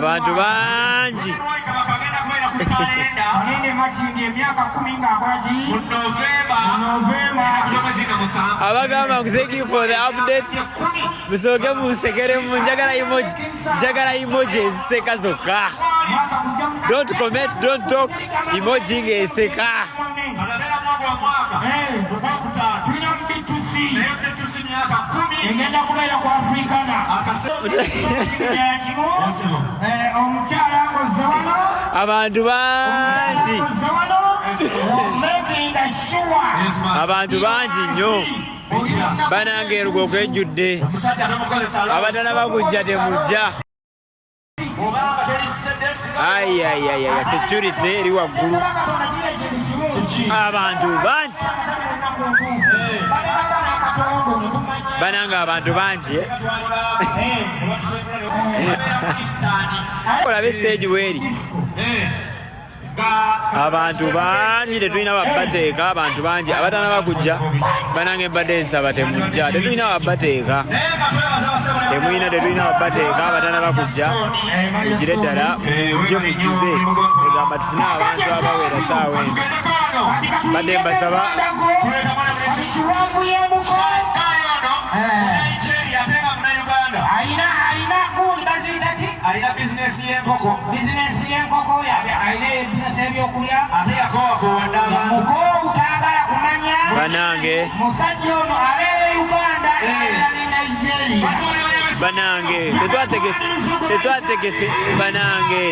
abantu bangi abagamba thank you for the update musoke musekere mu njagala emoji eziseka zokka. Don't comment, don't talk, emoji ng'eseka. Abantu bangi abantu bangi nnyo banange erugo gwejjudde abatana bakujja temujja. Ayayaya security eri waggulu abantu bangi banange abantu bangi olabe stage weri abantu bangi tetulina babateeka abantu bangi abatana bakujja banange mbadde nsaba temujja tetulina babateeka tetulina babateeka abatana bakujja mugire ddala mujje mujjuze egamba tufune abantu abawera saawa eno mbadde mbasaba Aina business y'enkoko. Business y'enkoko yabe aina business ebyokulya. Ate yakowa kuwanda abantu. Muko utagala kumanya. Banange. Musajja ono abeera Uganda era Nigeria. Banange tetwategese banange.